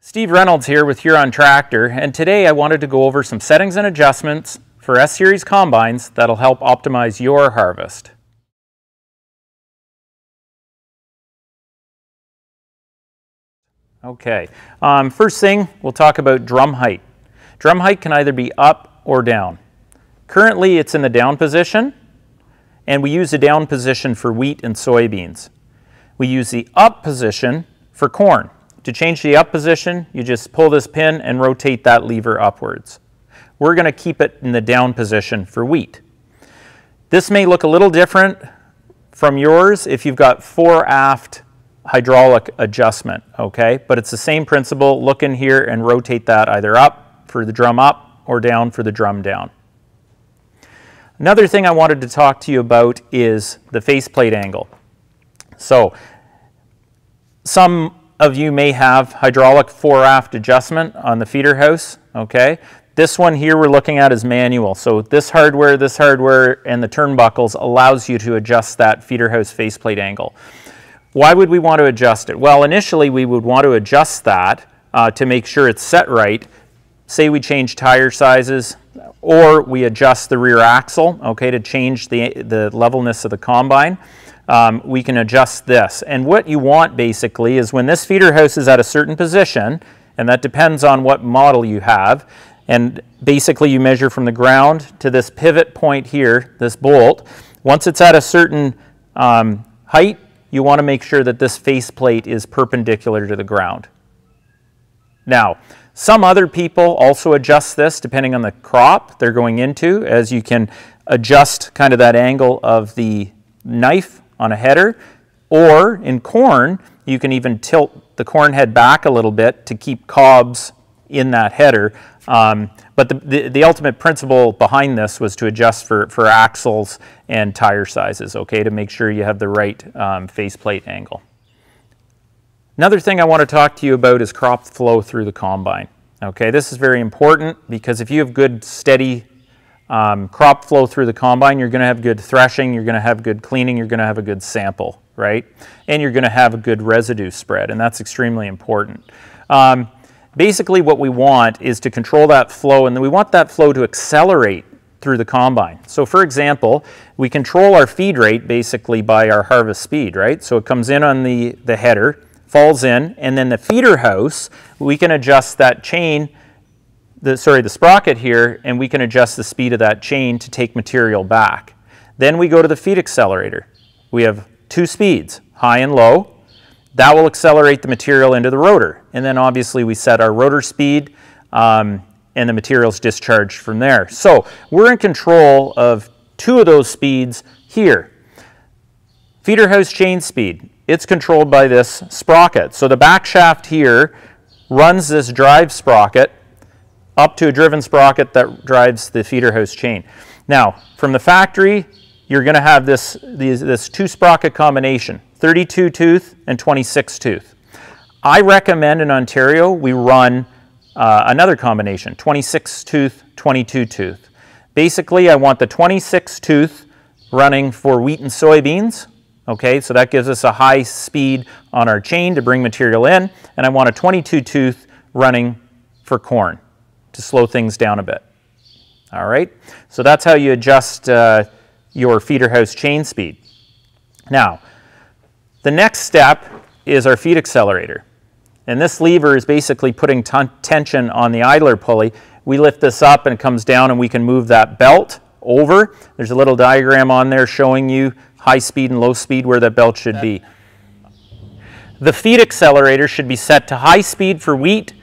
Steve Reynolds here with Huron Tractor, and today I wanted to go over some settings and adjustments for S-Series Combines that'll help optimize your harvest. Okay, first thing we'll talk about drum height. Drum height can either be up or down. Currently it's in the down position, and we use the down position for wheat and soybeans. We use the up position for corn. To change the up position, you just pull this pin and rotate that lever upwards. We're going to keep it in the down position for wheat. This may look a little different from yours if you've got fore-aft hydraulic adjustment, okay? But it's the same principle. Look in here and rotate that either up for the drum up or down for the drum down. Another thing I wanted to talk to you about is the faceplate angle. So, some of you may have hydraulic fore-aft adjustment on the feeder house, okay? This one here we're looking at is manual. So this hardware, and the turnbuckles allows you to adjust that feeder house faceplate angle. Why would we want to adjust it? Well, initially we would want to adjust that to make sure it's set right. Say we change tire sizes, or we adjust the rear axle, okay, to change the levelness of the combine. We can adjust this. And what you want basically is when this feeder house is at a certain position, and that depends on what model you have, and basically you measure from the ground to this pivot point here, this bolt. Once it's at a certain height, you want to make sure that this faceplate is perpendicular to the ground. Now, some other people also adjust this depending on the crop they're going into, as you can adjust kind of that angle of the knife on a header, or in corn you can even tilt the corn head back a little bit to keep cobs in that header. But the ultimate principle behind this was to adjust for axles and tire sizes, okay, to make sure you have the right faceplate angle. Another thing I want to talk to you about is crop flow through the combine. Okay, this is very important because if you have good steady crop flow through the combine, you're going to have good threshing, you're going to have good cleaning, you're going to have a good sample, right? And you're going to have a good residue spread, and that's extremely important. Basically what we want is to control that flow, and we want that flow to accelerate through the combine. So for example, we control our feed rate basically by our harvest speed, right? So it comes in on the header, falls in, and then the feeder house, we can adjust that chain, the sprocket here, and we can adjust the speed of that chain to take material back. Then we go to the feed accelerator. We have two speeds, high and low. That will accelerate the material into the rotor. And then obviously we set our rotor speed and the material's discharged from there. So we're in control of two of those speeds here. Feeder house chain speed, it's controlled by this sprocket. So the back shaft here runs this drive sprocket up to a driven sprocket that drives the feeder house chain. Now, from the factory, you're going to have this two sprocket combination, 32 tooth and 26 tooth. I recommend in Ontario we run another combination, 26 tooth, 22 tooth. Basically, I want the 26 tooth running for wheat and soybeans. Okay, so that gives us a high speed on our chain to bring material in, and I want a 22 tooth running for corn to slow things down a bit. All right, so that's how you adjust your feeder house chain speed. Now, the next step is our feed accelerator. And this lever is basically putting tension on the idler pulley. We lift this up and it comes down, and we can move that belt over. There's a little diagram on there showing you high speed and low speed where that belt should be. The feed accelerator should be set to high speed for wheat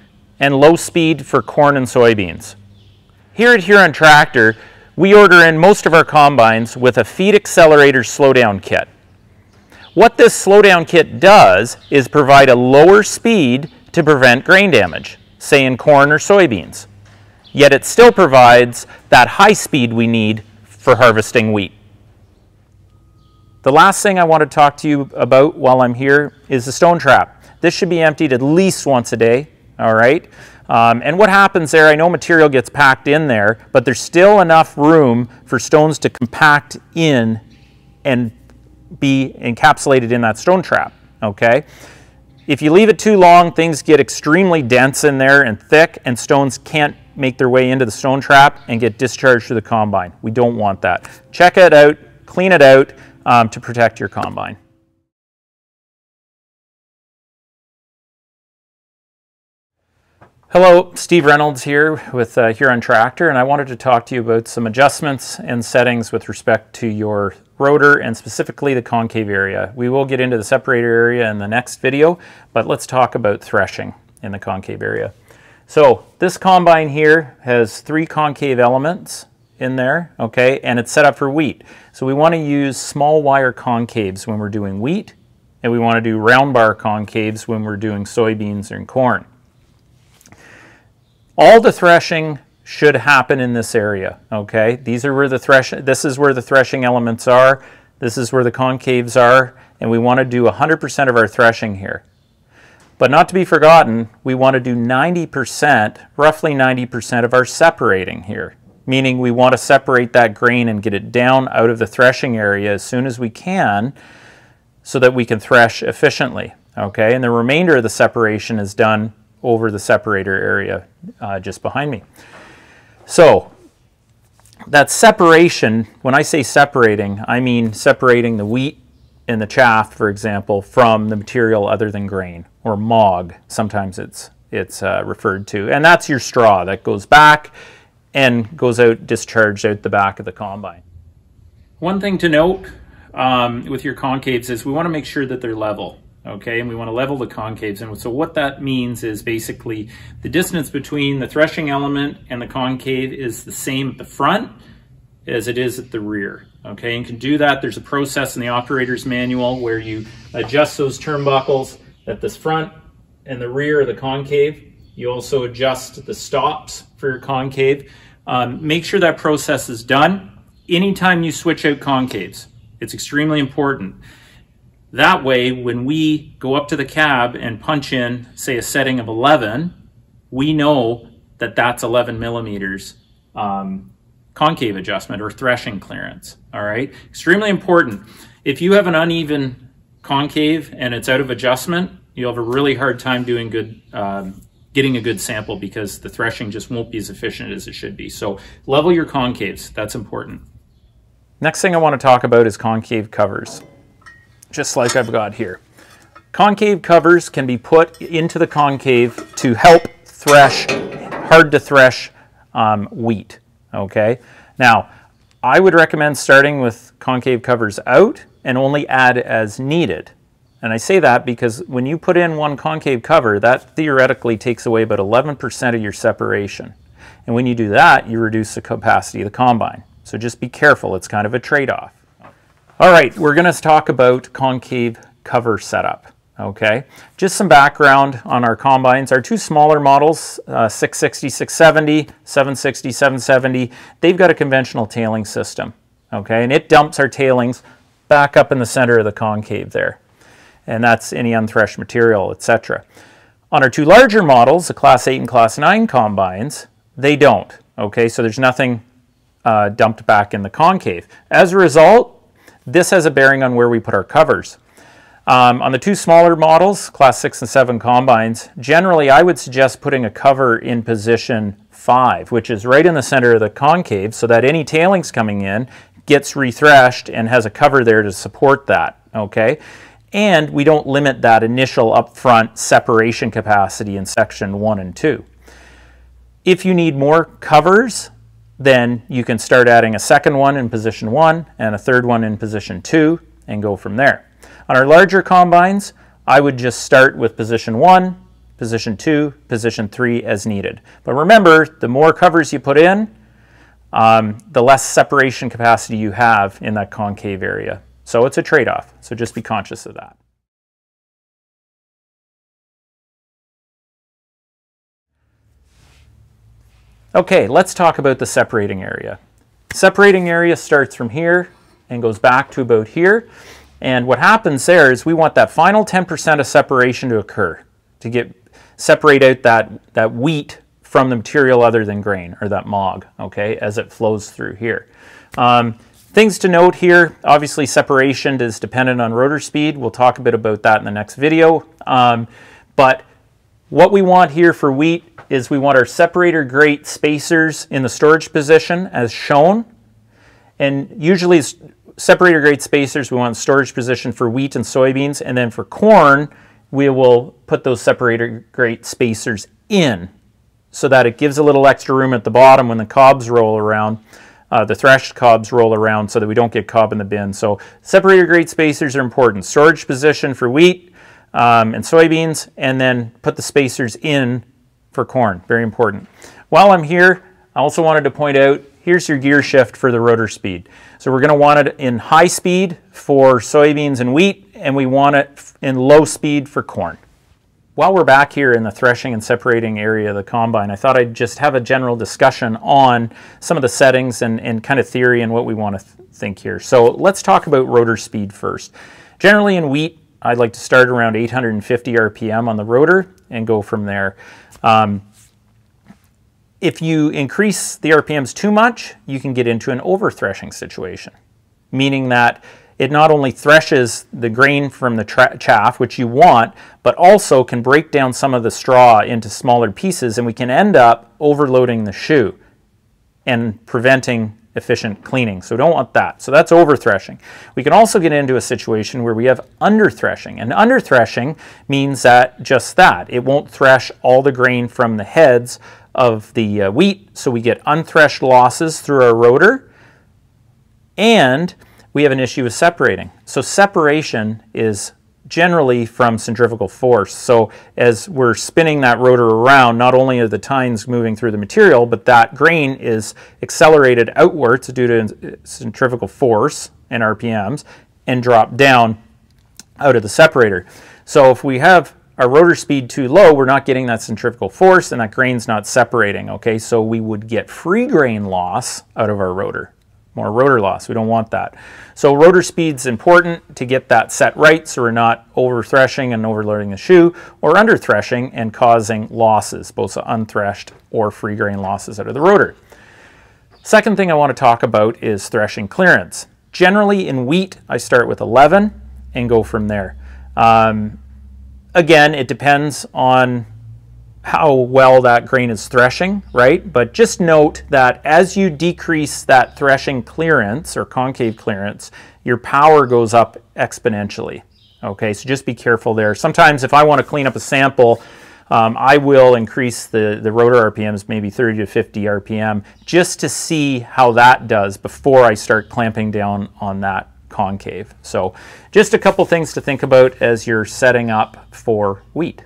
and low speed for corn and soybeans. Here at Huron Tractor, we order in most of our combines with a feed accelerator slowdown kit. What this slowdown kit does is provide a lower speed to prevent grain damage, say in corn or soybeans. Yet it still provides that high speed we need for harvesting wheat. The last thing I want to talk to you about while I'm here is the stone trap. This should be emptied at least once a day, all right? And what happens there, I know material gets packed in there, but there's still enough room for stones to compact in and be encapsulated in that stone trap, okay? If you leave it too long, things get extremely dense in there and thick, and stones can't make their way into the stone trap and get discharged to the combine. We don't want that. Check it out, clean it out to protect your combine. Hello, Steve Reynolds here with Huron Tractor, and I wanted to talk to you about some adjustments and settings with respect to your rotor and specifically the concave area. We will get into the separator area in the next video, but let's talk about threshing in the concave area. So this combine here has 3 concave elements in there, okay, and it's set up for wheat. So we want to use small wire concaves when we're doing wheat, and we want to do round bar concaves when we're doing soybeans and corn. All the threshing should happen in this area, okay? This is where the threshing elements are. This is where the concaves are, and we want to do 100% of our threshing here. But not to be forgotten, we want to do 90%, roughly 90% of our separating here, meaning we want to separate that grain and get it down out of the threshing area as soon as we can so that we can thresh efficiently, okay? And the remainder of the separation is done over the separator area just behind me. So that separation, when I say separating, I mean separating the wheat and the chaff, for example, from the material other than grain, or MOG, sometimes it's referred to. And that's your straw that goes back and goes out, discharged out the back of the combine. One thing to note with your concaves is we want to make sure that they're level. Okay, and we want to level the concaves. And so what that means is basically the distance between the threshing element and the concave is the same at the front as it is at the rear. Okay, and you can do that. There's a process in the operator's manual where you adjust those turnbuckles at this front and the rear of the concave. You also adjust the stops for your concave. Make sure that process is done anytime you switch out concaves. It's extremely important. That way, when we go up to the cab and punch in, say, a setting of 11, we know that that's 11 millimeters concave adjustment or threshing clearance, all right? Extremely important. If you have an uneven concave and it's out of adjustment, you'll have a really hard time doing good, getting a good sample because the threshing just won't be as efficient as it should be. So level your concaves, that's important. Next thing I want to talk about is concave covers, just like I've got here. Concave covers can be put into the concave to help thresh, hard to thresh wheat, okay? Now, I would recommend starting with concave covers out and only add as needed. And I say that because when you put in one concave cover, that theoretically takes away about 11% of your separation. And when you do that, you reduce the capacity of the combine. So just be careful, it's kind of a trade-off. All right, we're going to talk about concave cover setup, okay? Just some background on our combines. Our 2 smaller models, 660, 670, 760, 770, they've got a conventional tailing system, okay? And it dumps our tailings back up in the center of the concave there. And that's any unthreshed material, etc. On our 2 larger models, the Class 8 and Class 9 combines, they don't, okay? So there's nothing dumped back in the concave. As a result, this has a bearing on where we put our covers. On the 2 smaller models, Class 6 and 7 combines, generally I would suggest putting a cover in position 5, which is right in the center of the concave, so that any tailings coming in gets rethreshed and has a cover there to support that, okay? And we don't limit that initial upfront separation capacity in section 1 and 2. If you need more covers, then you can start adding a second one in position 1 and a third one in position 2 and go from there. On our larger combines, I would just start with position 1, position 2, position 3 as needed. But remember, the more covers you put in, the less separation capacity you have in that concave area. So it's a trade-off, so just be conscious of that. Okay, let's talk about the separating area. Separating area starts from here and goes back to about here. And what happens there is we want that final 10% of separation to occur to separate out that wheat from the material other than grain, or that MOG, okay, as it flows through here. Things to note here, obviously separation is dependent on rotor speed. We'll talk a bit about that in the next video. But what we want here for wheat is we want our separator grate spacers in the storage position as shown. And usually separator grate spacers we want in storage position for wheat and soybeans, and then for corn we will put those separator grate spacers in so that it gives a little extra room at the bottom when the cobs roll around, the threshed cobs roll around, so that we don't get cob in the bin. So separator grate spacers are important. Storage position for wheat and soybeans, and then put the spacers in for corn. Very important. While I'm here, I also wanted to point out, here's your gear shift for the rotor speed. So we're going to want it in high speed for soybeans and wheat, and we want it in low speed for corn. While we're back here in the threshing and separating area of the combine, I thought I'd just have a general discussion on some of the settings and kind of theory and what we want to think here. So let's talk about rotor speed first. Generally in wheat, I'd like to start around 850 RPM on the rotor and go from there. If you increase the RPMs too much, you can get into an over-threshing situation, meaning that it not only threshes the grain from the chaff, which you want, but also can break down some of the straw into smaller pieces, and we can end up overloading the shoe and preventing efficient cleaning. So we don't want that. So that's over-threshing. We can also get into a situation where we have under-threshing. And under-threshing means that just that. It won't thresh all the grain from the heads of the wheat, so we get unthreshed losses through our rotor, and we have an issue with separating. So separation is generally from centrifugal force. So as we're spinning that rotor around, not only are the tines moving through the material, but that grain is accelerated outwards due to centrifugal force and RPMs and drop down out of the separator. So if we have our rotor speed too low, we're not getting that centrifugal force and that grain's not separating, okay? So we would get free grain loss out of our rotor, more rotor loss. We don't want that. So rotor speed's important to get that set right so we're not over-threshing and overloading the shoe, or under-threshing and causing losses, both unthreshed or free grain losses out of the rotor. Second thing I want to talk about is threshing clearance. Generally in wheat, I start with 11 and go from there. Again, it depends on how well that grain is threshing, right? But just note that as you decrease that threshing clearance or concave clearance, your power goes up exponentially. Okay, so just be careful there. Sometimes if I want to clean up a sample, I will increase the rotor RPMs, maybe 30 to 50 RPM, just to see how that does before I start clamping down on that concave. So just a couple things to think about as you're setting up for wheat.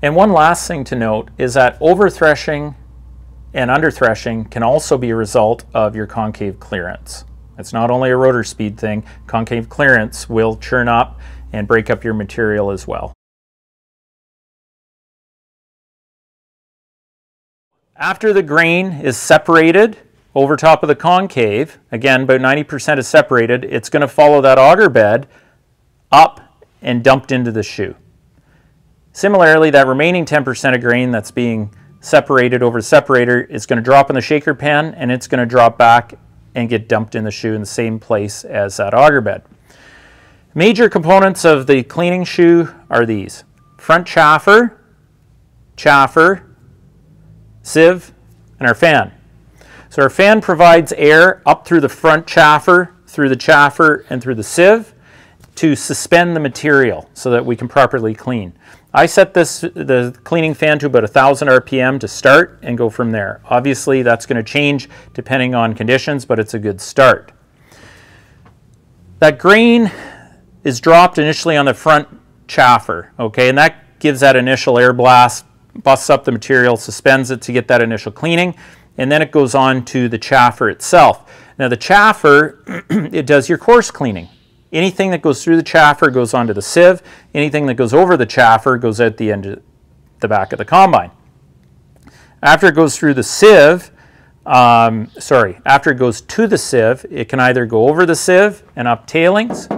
And one last thing to note is that over-threshing and under-threshing can also be a result of your concave clearance. It's not only a rotor speed thing, concave clearance will churn up and break up your material as well. After the grain is separated over top of the concave, again about 90% is separated, it's going to follow that auger bed up and dumped into the shoe. Similarly, that remaining 10% of grain that's being separated over the separator is going to drop in the shaker pan, and it's going to drop back and get dumped in the shoe in the same place as that auger bed. Major components of the cleaning shoe are these: front chaffer, sieve, and our fan. So our fan provides air up through the front chaffer, through the chaffer, and through the sieve to suspend the material so that we can properly clean. I set the cleaning fan to about 1,000 RPM to start and go from there. Obviously that's going to change depending on conditions, but it's a good start. That grain is dropped initially on the front chaffer, okay, and that gives that initial air blast, busts up the material, suspends it to get that initial cleaning, and then it goes on to the chaffer itself. Now the chaffer, it does your coarse cleaning. Anything that goes through the chaffer goes onto the sieve. Anything that goes over the chaffer goes out the end of the back of the combine. After it goes through the sieve, after it goes to the sieve, it can either go over the sieve and up tailings,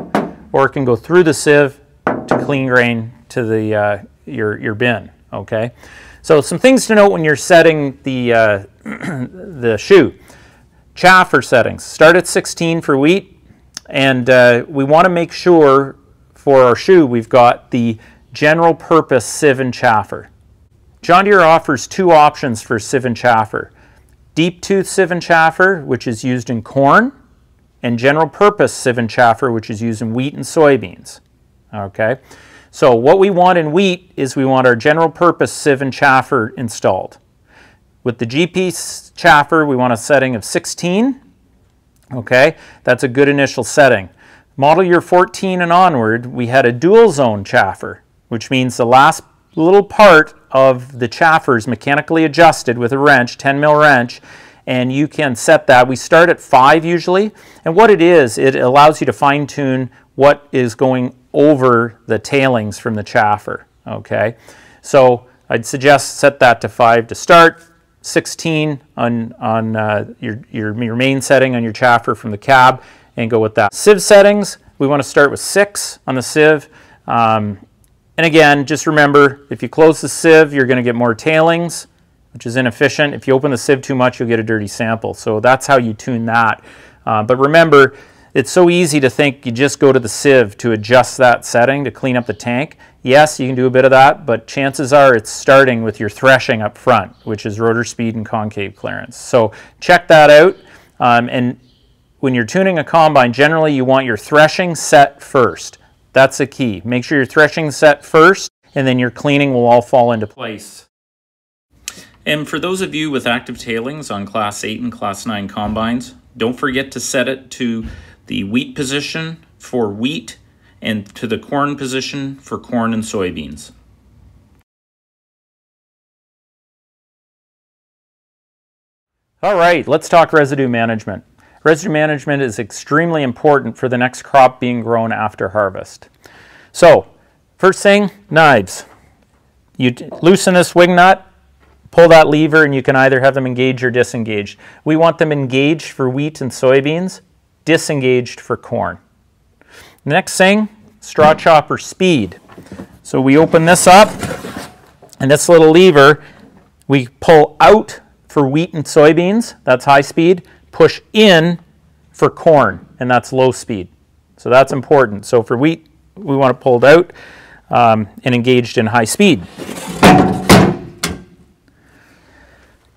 or it can go through the sieve to clean grain to the your bin. Okay, so some things to note when you're setting the the shoe. Chaffer settings. Start at 16 for wheat, and we want to make sure for our shoe we've got the general purpose sieve and chaffer. John Deere offers two options for sieve and chaffer. Deep tooth sieve and chaffer, which is used in corn, and general purpose sieve and chaffer, which is used in wheat and soybeans. Okay, so what we want in wheat is we want our general purpose sieve and chaffer installed. With the GP chaffer, we want a setting of 16. Okay, that's a good initial setting. Model year 14 and onward, we had a dual zone chaffer, which means the last little part of the chaffer is mechanically adjusted with a wrench, 10 mil wrench, and you can set that. We start at 5 usually, and what it is, it allows you to fine tune what is going over the tailings from the chaffer. Okay, so I'd suggest set that to 5 to start, 16 on your main setting on your chaffer from the cab, and go with that. Sieve settings, we want to start with 6 on the sieve. And again, just remember, if you close the sieve, you're going to get more tailings, which is inefficient. If you open the sieve too much, you'll get a dirty sample. So that's how you tune that. But remember, it's so easy to think you just go to the sieve to adjust that setting to clean up the tank. Yes, you can do a bit of that, but chances are it's starting with your threshing up front, which is rotor speed and concave clearance. So check that out. And when you're tuning a combine, generally you want your threshing set first. That's the key. Make sure your threshing set first, and then your cleaning will all fall into place. And for those of you with active tailings on Class 8 and Class 9 combines, don't forget to set it to the wheat position for wheat and to the corn position for corn and soybeans. All right, let's talk residue management. Residue management is extremely important for the next crop being grown after harvest. So, first thing, knives. You loosen this wing nut, pull that lever, and you can either have them engaged or disengaged. We want them engaged for wheat and soybeans, disengaged for corn. The next thing, straw chopper speed. So we open this up, and this little lever, we pull out for wheat and soybeans, that's high speed, push in for corn, and that's low speed. So that's important. So for wheat, we want it pulled out and engaged in high speed.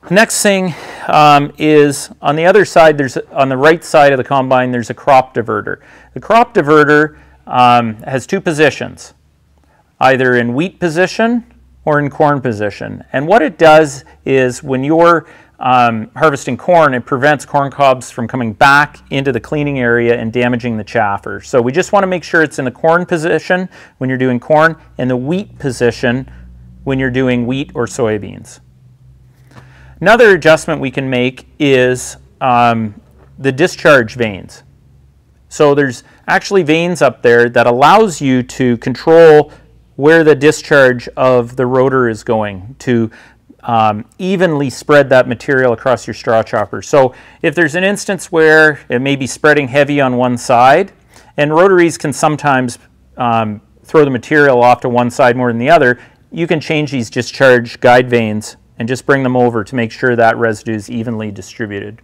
Next thing is on the other side, on the right side of the combine, there's a crop diverter. The crop diverter has two positions, either in wheat position or in corn position. And what it does is when you're harvesting corn, it prevents corn cobs from coming back into the cleaning area and damaging the chaffer. So we just want to make sure it's in the corn position when you're doing corn and the wheat position when you're doing wheat or soybeans. Another adjustment we can make is the discharge vanes. So there's actually vanes up there that allows you to control where the discharge of the rotor is going to evenly spread that material across your straw chopper. So if there's an instance where it may be spreading heavy on one side, and rotaries can sometimes throw the material off to one side more than the other, you can change these discharge guide vanes and just bring them over to make sure that residue is evenly distributed.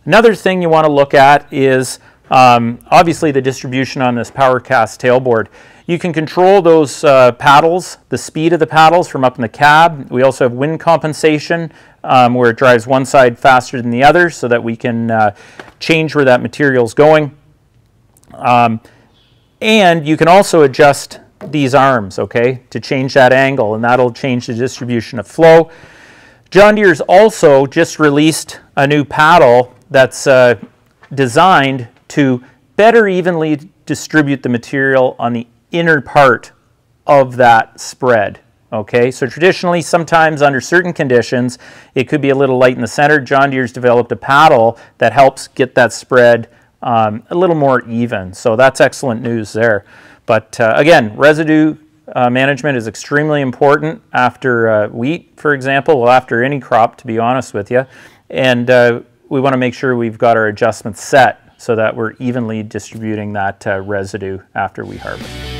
Another thing you want to look at is obviously the distribution on this power cast tailboard. You can control those paddles, the speed of the paddles from up in the cab. We also have wind compensation where it drives one side faster than the other so that we can change where that material is going. And you can also adjust these arms, okay, to change that angle, and that'll change the distribution of flow. John Deere's also just released a new paddle that's designed to better evenly distribute the material on the inner part of that spread. Okay, so traditionally, sometimes under certain conditions, it could be a little light in the center. John Deere's developed a paddle that helps get that spread a little more even. So that's excellent news there. But again, residue management is extremely important after wheat, for example, well, after any crop, to be honest with you. And we want to make sure we've got our adjustments set so that we're evenly distributing that residue after we harvest.